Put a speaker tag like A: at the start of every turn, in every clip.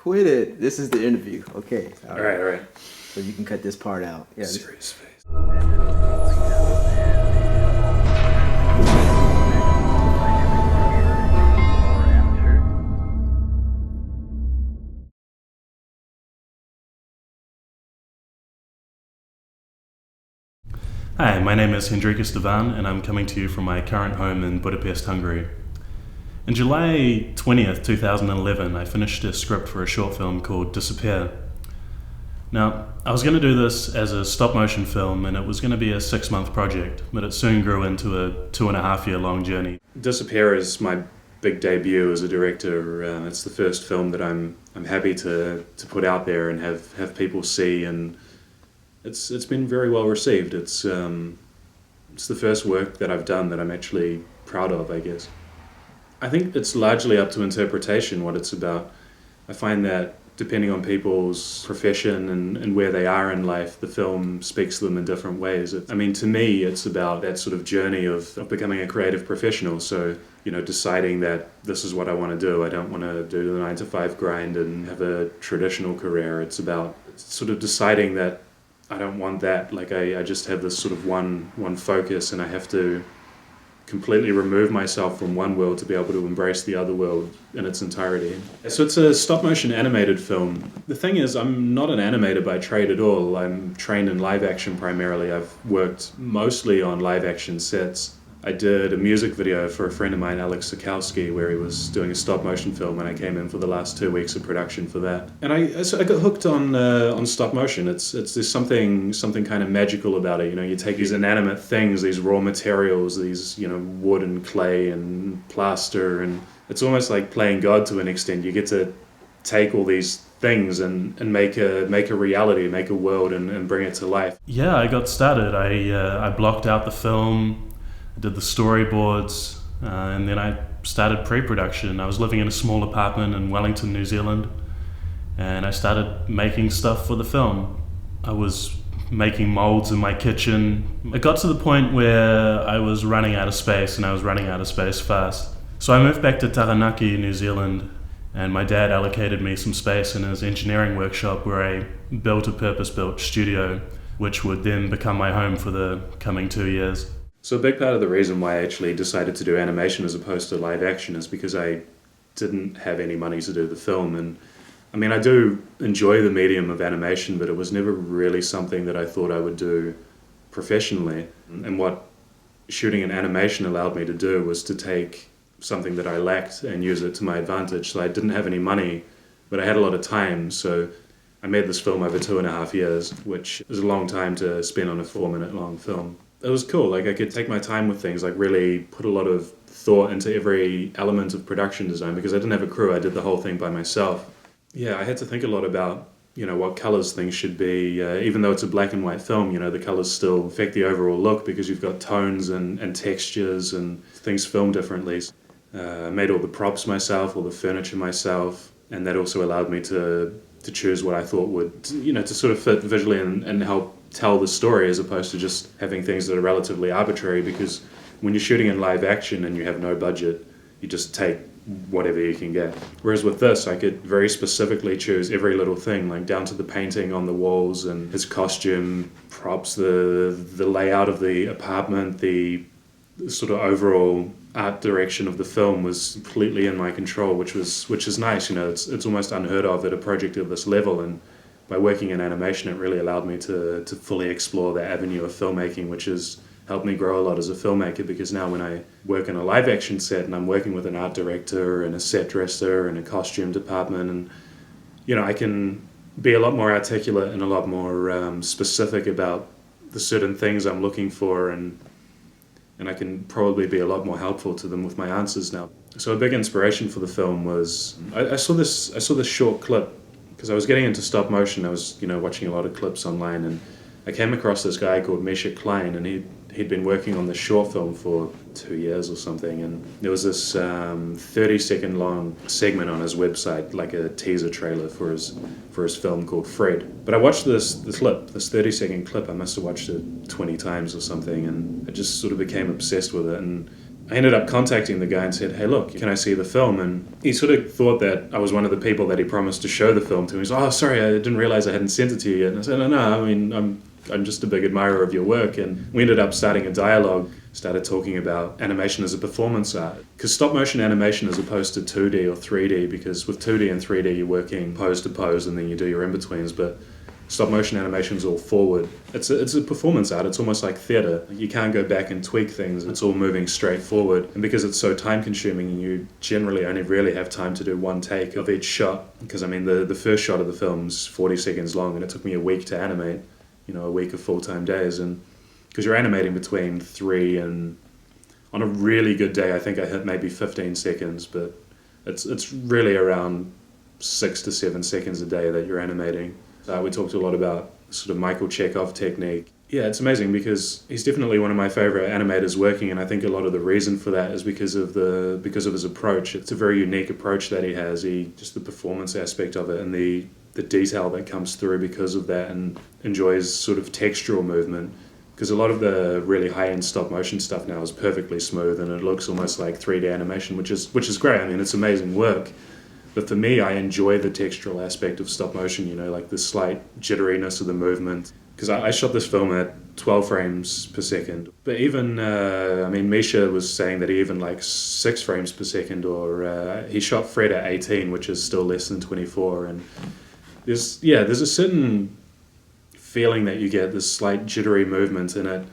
A: Quit it. This is the interview. Okay.
B: All right.
A: So you can cut this part out. Yeah.
B: Serious face.
C: Hi, my name is Hendrikus Vaan, and I'm coming to you from my current home in Budapest, Hungary. In July 20th, 2011, I finished a script for a short film called Disappear. Now, I was going to do this as a stop-motion film, and it was going to be a 6-month project, but it soon grew into a 2.5-year-long journey.
B: Disappear is my big debut as a director. It's the first film that I'm happy to put out there and have people see, and it's been very well received. It's the first work that I've done that I'm actually proud of, I guess. I think it's largely up to interpretation what it's about. I find that depending on people's profession and where they are in life, the film speaks to them in different ways. To me, it's about that sort of journey of becoming a creative professional. So, deciding that this is what I want to do. I don't want to do the 9-to-5 grind and have a traditional career. It's about sort of deciding that I don't want that. Like I just have this sort of one focus, and I have to completely remove myself from one world to be able to embrace the other world in its entirety. So it's a stop-motion animated film. The thing is, I'm not an animator by trade at all. I'm trained in live action primarily. I've worked mostly on live action sets. I did a music video for a friend of mine, Alex Sikowski, where he was doing a stop-motion film, and I came in for the last 2 weeks of production for that. And I got hooked on stop-motion. There's something kind of magical about it. You take these inanimate things, these raw materials, these wood and clay and plaster, and it's almost like playing God to an extent. You get to take all these things and make a reality, make a world, and bring it to life.
C: Yeah, I got started. I blocked out the film. I did the storyboards, and then I started pre-production. I was living in a small apartment in Wellington, New Zealand, and I started making stuff for the film. I was making molds in my kitchen. It got to the point where I was running out of space, and I was running out of space fast. So I moved back to Taranaki, New Zealand, and my dad allocated me some space in his engineering workshop where I built a purpose-built studio, which would then become my home for the coming 2 years.
B: So a big part of the reason why I actually decided to do animation as opposed to live action is because I didn't have any money to do the film. And I do enjoy the medium of animation, but it was never really something that I thought I would do professionally. And what shooting an animation allowed me to do was to take something that I lacked and use it to my advantage. So I didn't have any money, but I had a lot of time. So I made this film over 2.5 years, which is a long time to spend on a 4-minute long film. It was cool. Like I could take my time with things, like really put a lot of thought into every element of production design because I didn't have a crew. I did the whole thing by myself. Yeah, I had to think a lot about, what colors things should be. Even though it's a black and white film, the colors still affect the overall look because you've got tones and textures and things filmed differently. I made all the props myself, all the furniture myself, and that also allowed me to choose what I thought would, to sort of fit visually and help tell the story as opposed to just having things that are relatively arbitrary, because when you're shooting in live action and you have no budget, you just take whatever you can get. Whereas with this, I could very specifically choose every little thing, like down to the painting on the walls and his costume, props, the layout of the apartment, the sort of overall art direction of the film was completely in my control, which is nice. It's almost unheard of at a project of this level, and by working in animation, it really allowed me to fully explore the avenue of filmmaking, which has helped me grow a lot as a filmmaker, because now when I work in a live action set and I'm working with an art director and a set dresser and a costume department, and I can be a lot more articulate and a lot more specific about the certain things I'm looking for, and I can probably be a lot more helpful to them with my answers now. So a big inspiration for the film was I saw this short clip. Because I was getting into stop motion, I was watching a lot of clips online, and I came across this guy called Misha Klein, and he'd been working on this short film for 2 years or something, and there was this 30-second long segment on his website, like a teaser trailer for his film called Fred. But I watched this 30-second clip. I must have watched it 20 times or something, and I just sort of became obsessed with it. And I ended up contacting the guy and said, hey, look, can I see the film? And he sort of thought that I was one of the people that he promised to show the film to. He was, oh, sorry, I didn't realize I hadn't sent it to you yet. And I said, no, I mean, I'm just a big admirer of your work. And we ended up starting a dialogue, started talking about animation as a performance art. Because stop motion animation as opposed to 2D or 3D, because with 2D and 3D you're working pose to pose and then you do your in-betweens, but stop motion animation is all forward. It's a performance art. It's almost like theatre. You can't go back and tweak things. It's all moving straight forward. And because it's so time consuming, you generally only really have time to do one take of each shot. Because I mean, the first shot of the film's 40 seconds long, and it took me a week to animate. A week of full-time days. And because you're animating between 3 and, on a really good day, I think I hit maybe 15 seconds, but it's really around 6 to 7 seconds a day that you're animating. We talked a lot about sort of Michael Chekhov technique. Yeah, it's amazing because he's definitely one of my favorite animators working, and I think a lot of the reason for that is because of his approach. It's a very unique approach that he has. Just the performance aspect of it and the detail that comes through because of that, and enjoys sort of textural movement. Because a lot of the really high-end stop-motion stuff now is perfectly smooth and it looks almost like 3D animation, which is great. I mean, it's amazing work. But for me, I enjoy the textural aspect of stop-motion, like the slight jitteriness of the movement. Because I shot this film at 12 frames per second. But even, Misha was saying that he even likes 6 frames per second, or he shot Fred at 18, which is still less than 24. And there's a certain feeling that you get, this slight jittery movement in it.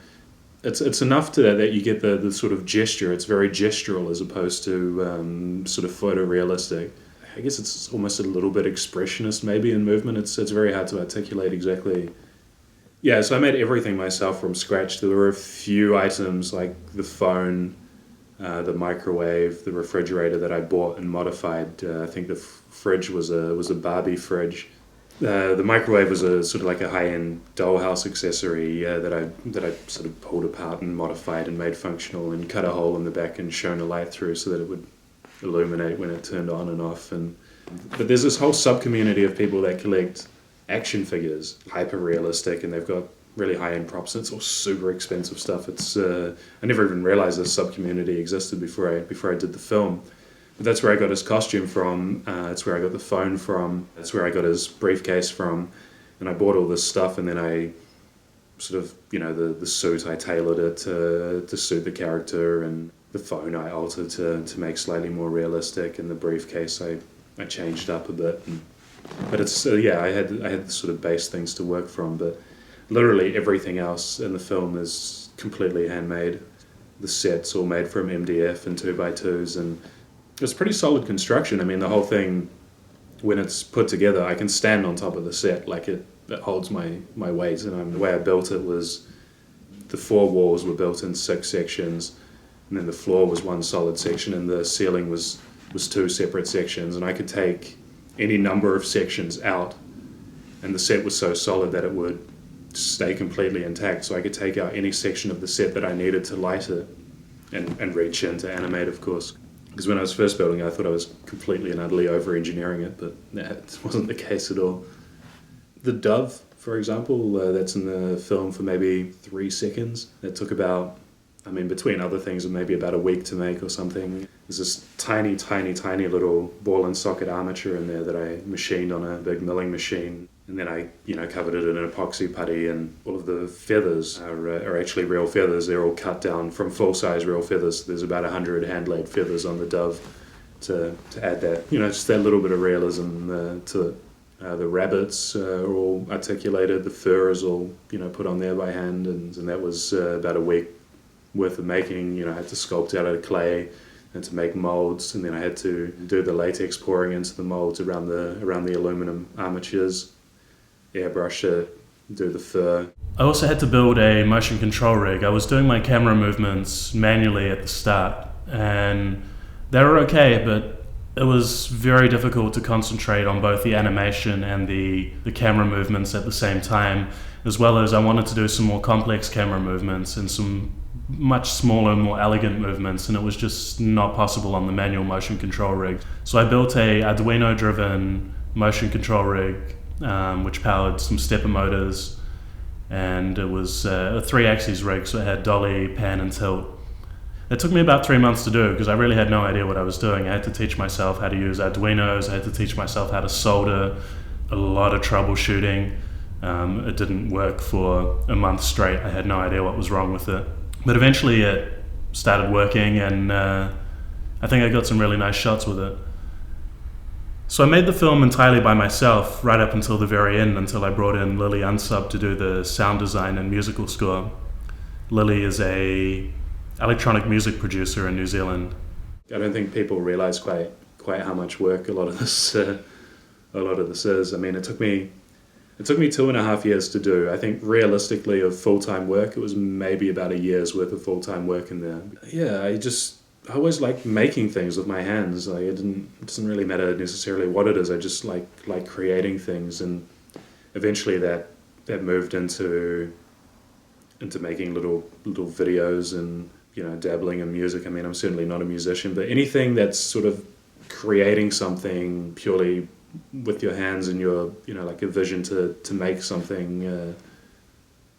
B: It's enough to that you get the sort of gesture. It's very gestural as opposed to sort of photorealistic. I guess it's almost a little bit expressionist maybe in movement. It's very hard to articulate exactly. Yeah, so I made everything myself from scratch. There were a few items like the phone, the microwave, the refrigerator that I bought and modified. I think the fridge was a Barbie fridge. The microwave was a sort of like a high-end dollhouse accessory that I sort of pulled apart and modified and made functional, and cut a hole in the back and shone a light through so that it would illuminate when it turned on and off. But there's this whole sub-community of people that collect action figures, hyper-realistic, and they've got really high-end props, and it's all super expensive stuff. I never even realized this sub-community existed before I did the film. But that's where I got his costume from, that's where I got the phone from, that's where I got his briefcase from, and I bought all this stuff, and then I sort of, the suit, I tailored it to suit the character, and the phone I altered to make slightly more realistic, and the briefcase I changed up a bit. But it's I had sort of base things to work from, but literally everything else in the film is completely handmade. The set's all made from MDF and 2x2s, and it's pretty solid construction. I mean, the whole thing, when it's put together, I can stand on top of the set, like it holds my weight. And the way I built it was the 4 walls were built in 6 sections, and then the floor was one solid section, and the ceiling was 2 separate sections, and I could take any number of sections out, and the set was so solid that it would stay completely intact, so I could take out any section of the set that I needed to light it and reach in to animate, of course. Because when I was first building it, I thought I was completely and utterly over-engineering it, but that wasn't the case at all. The dove, for example, that's in the film for maybe 3 seconds. That took about, between other things, maybe about a week to make or something. There's this tiny, tiny, tiny little ball and socket armature in there that I machined on a big milling machine. And then I, covered it in an epoxy putty, and all of the feathers are actually real feathers. They're all cut down from full-size real feathers. There's about 100 hand-laid feathers on the dove to add that, just that little bit of realism to it. The rabbits are all articulated. The fur is all, put on there by hand, and that was about a week worth of making. I had to sculpt out of clay and to make molds, and then I had to do the latex pouring into the molds around the aluminum armatures, airbrush it, do the fur.
C: I also had to build a motion control rig. I was doing my camera movements manually at the start, and they were okay, but it was very difficult to concentrate on both the animation and the camera movements at the same time, as well as I wanted to do some more complex camera movements and some much smaller, more elegant movements, and it was just not possible on the manual motion control rig. So I built a Arduino-driven motion control rig, which powered some stepper motors, and it was a 3-axis rig, so it had dolly, pan, and tilt. It took me about 3 months to do because I really had no idea what I was doing. I had to teach myself how to use Arduinos, I had to teach myself how to solder, a lot of troubleshooting. It didn't work for a month straight. I had no idea what was wrong with it. But eventually it started working, and I think I got some really nice shots with it. So I made the film entirely by myself right up until the very end, until I brought in Lily Unsub to do the sound design and musical score. Lily is a electronic music producer in New Zealand.
B: I don't think people realise quite how much work a lot of this is. I mean, it took me 2.5 years to do. I think realistically of full-time work, it was maybe about a year's worth of full-time work in there. Yeah, I always liked making things with my hands. Like it doesn't really matter necessarily what it is. I just like creating things, and eventually that moved into making little videos and, you know, dabbling in music. I mean, I'm certainly not a musician, but anything that's sort of creating something purely with your hands and your, you know, like a vision to make something,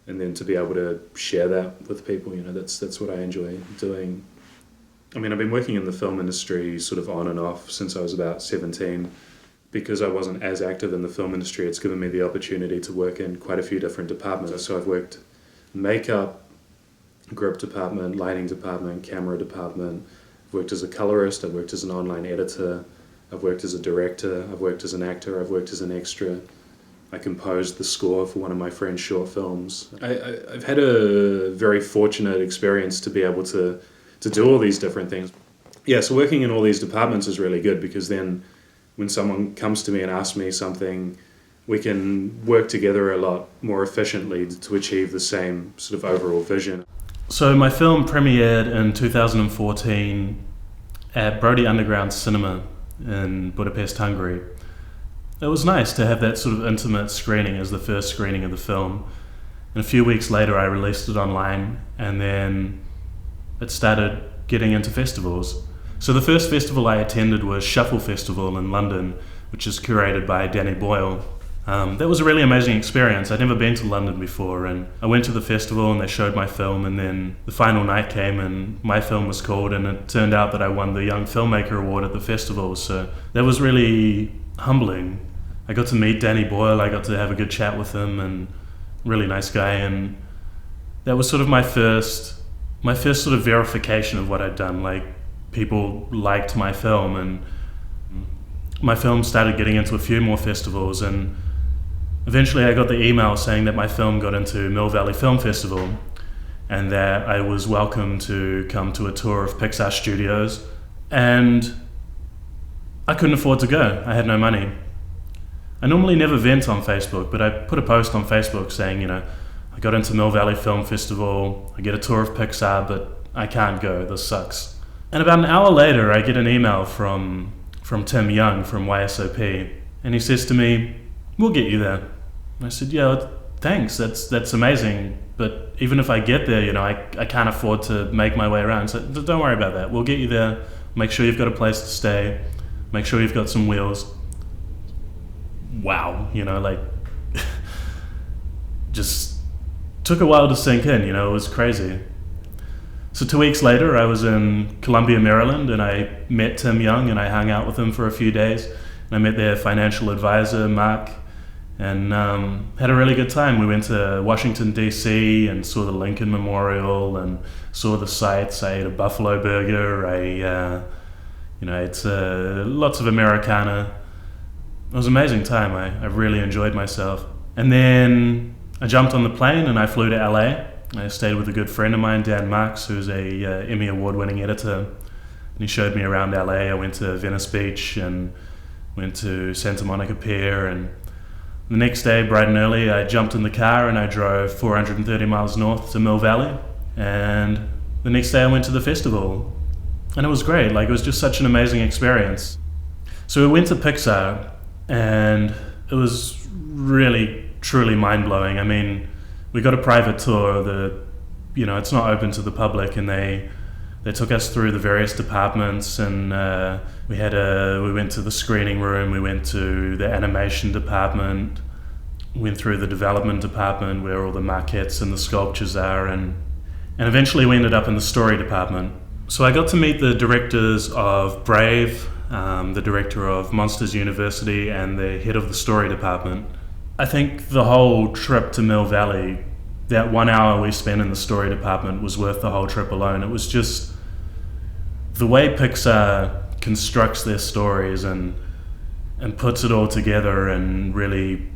B: and then to be able to share that with people, you know, that's what I enjoy doing. I mean, I've been working in the film industry sort of on and off since I was about 17. Because I wasn't as active in the film industry, it's given me the opportunity to work in quite a few different departments. So I've worked makeup, grip department, lighting department, camera department. I've worked as a colorist, I've worked as an online editor, I've worked as a director, I've worked as an actor, I've worked as an extra. I composed the score for one of my friend's short films. I've had a very fortunate experience to be able to do all these different things. Yeah, so working in all these departments is really good, because then when someone comes to me and asks me something, we can work together a lot more efficiently to achieve the same sort of overall vision.
C: So my film premiered in 2014 at Brody Underground Cinema in Budapest, Hungary. It was nice to have that sort of intimate screening as the first screening of the film. And a few weeks later I released it online, and then it started getting into festivals. So the first festival I attended was Shuffle Festival in London, which is curated by Danny Boyle. That was a really amazing experience. I'd never been to London before, and I went to the festival and they showed my film, and then the final night came and my film was called, and it turned out that I won the Young Filmmaker Award at the festival. So that was really humbling. I got to meet Danny Boyle, I got to have a good chat with him, and really nice guy, and that was sort of my first sort of verification of what I'd done. Like, people liked my film, and my film started getting into a few more festivals, and eventually I got the email saying that my film got into Mill Valley Film Festival and that I was welcome to come to a tour of Pixar Studios, and I couldn't afford to go. I had no money. I normally never vent on Facebook, but I put a post on Facebook saying, you know, I got into Mill Valley Film Festival, I get a tour of Pixar, but I can't go, this sucks. And about an hour later, I get an email from Tim Young from YSOP, and he says to me, "We'll get you there." And I said, "Yeah, thanks, that's amazing, but even if I get there, you know, I can't afford to make my way around, so don't worry about that. We'll get you there, make sure you've got a place to stay, make sure you've got some wheels." Wow, you know, like, just took a while to sink in, you know, it was crazy. So 2 weeks later, I was in Columbia, Maryland, and I met Tim Young, and I hung out with him for a few days. And I met their financial advisor, Mark, and had a really good time. We went to Washington, D.C., and saw the Lincoln Memorial, and saw the sights. I ate a buffalo burger. I ate lots of Americana. It was an amazing time. I really enjoyed myself. And then I jumped on the plane, and I flew to LA. I stayed with a good friend of mine, Dan Marks, who's a Emmy Award-winning editor, and he showed me around LA. I went to Venice Beach and went to Santa Monica Pier, and the next day, bright and early, I jumped in the car and I drove 430 miles north to Mill Valley, and the next day I went to the festival, and it was great. Like, it was just such an amazing experience. So we went to Pixar, and it was really, truly mind-blowing. I mean, we got a private tour. It's not open to the public, and they took us through the various departments, and we went to the screening room, we went to the animation department, went through the development department where all the maquettes and the sculptures are, and eventually we ended up in the story department. So I got to meet the directors of Brave, the director of Monsters University, and the head of the story department. I think the whole trip to Mill Valley, that 1 hour we spent in the story department, was worth the whole trip alone. It was just the way Pixar constructs their stories and puts it all together, and really,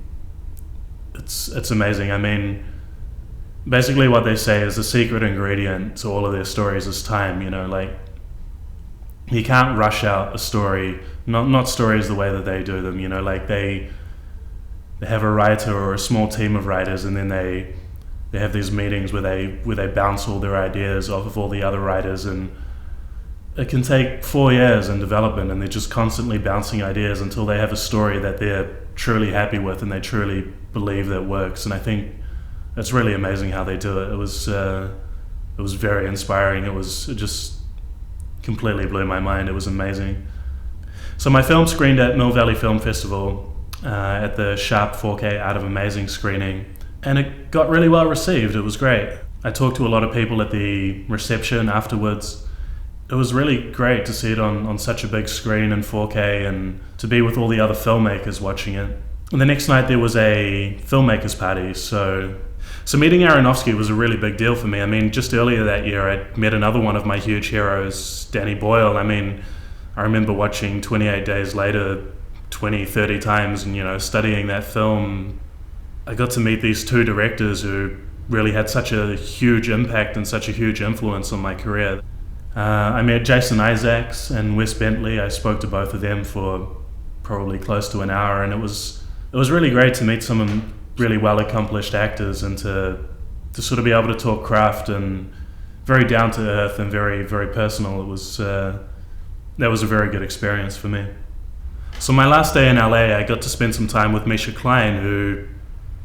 C: it's amazing. I mean, basically what they say is the secret ingredient to all of their stories is time. Like, you can't rush out a story, not stories the way that they do them. Like they have a writer or a small team of writers, and then they have these meetings where they bounce all their ideas off of all the other writers, and it can take 4 years in development, and they're just constantly bouncing ideas until they have a story that they're truly happy with and they truly believe that works. And I think it's really amazing how they do it. It was very inspiring. It just completely blew my mind. It was amazing. So my film screened at Mill Valley Film Festival at the Sharp 4K Art of Amazing screening, and it got really well received. It was great. I talked to a lot of people at the reception afterwards. It was really great to see it on such a big screen in 4K, and to be with all the other filmmakers watching it. And the next night there was a filmmakers party, so meeting Aronofsky was a really big deal for me. I mean, just earlier that year I'd met another one of my huge heroes, Danny Boyle. I mean, I remember watching 28 Days Later 20, 30 times and, studying that film. I got to meet these two directors who really had such a huge impact and such a huge influence on my career. I met Jason Isaacs and Wes Bentley. I spoke to both of them for probably close to an hour, and it was really great to meet some really well-accomplished actors, and to sort of be able to talk craft, and very down to earth and very, very personal. That was a very good experience for me. So my last day in LA, I got to spend some time with Misha Klein, who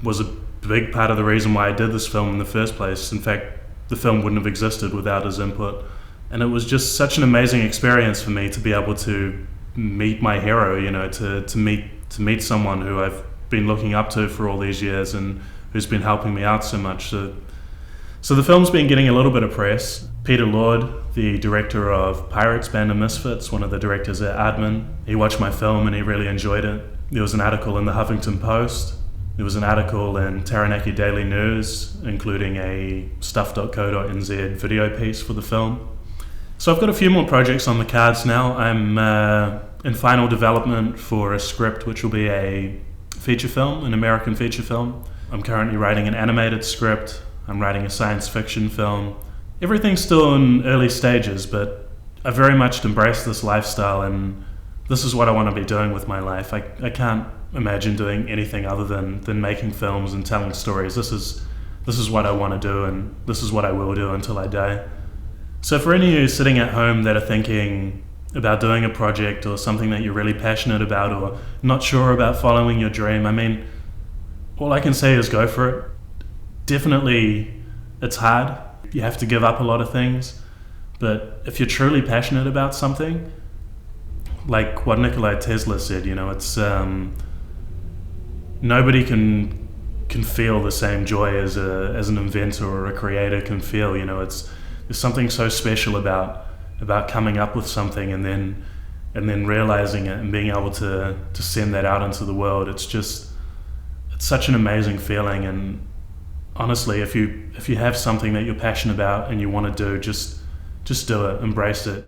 C: was a big part of the reason why I did this film in the first place. In fact, the film wouldn't have existed without his input. And it was just such an amazing experience for me to be able to meet my hero, to meet someone who I've been looking up to for all these years and who's been helping me out so much. So the film's been getting a little bit of press. Peter Lord, the director of Pirates, Band of Misfits, one of the directors at Aardman, he watched my film and he really enjoyed it. There was an article in the Huffington Post. There was an article in Taranaki Daily News, including a stuff.co.nz video piece for the film. So I've got a few more projects on the cards now. I'm in final development for a script which will be a feature film, an American feature film. I'm currently writing an animated script. I'm writing a science fiction film. Everything's still in early stages, but I very much embraced this lifestyle, and this is what I want to be doing with my life. I can't imagine doing anything other than making films and telling stories. This is what I want to do, and this is what I will do until I die. So for any of you sitting at home that are thinking about doing a project or something that you're really passionate about, or not sure about following your dream, I mean, all I can say is go for it. Definitely, it's hard. You have to give up a lot of things. But if you're truly passionate about something, like what Nikola Tesla said, it's nobody can feel the same joy as an inventor or a creator can feel. There's something so special about coming up with something and then realizing it and being able to send that out into the world. It's such an amazing feeling. And honestly, if you have something that you're passionate about and you want to do, just do it, embrace it.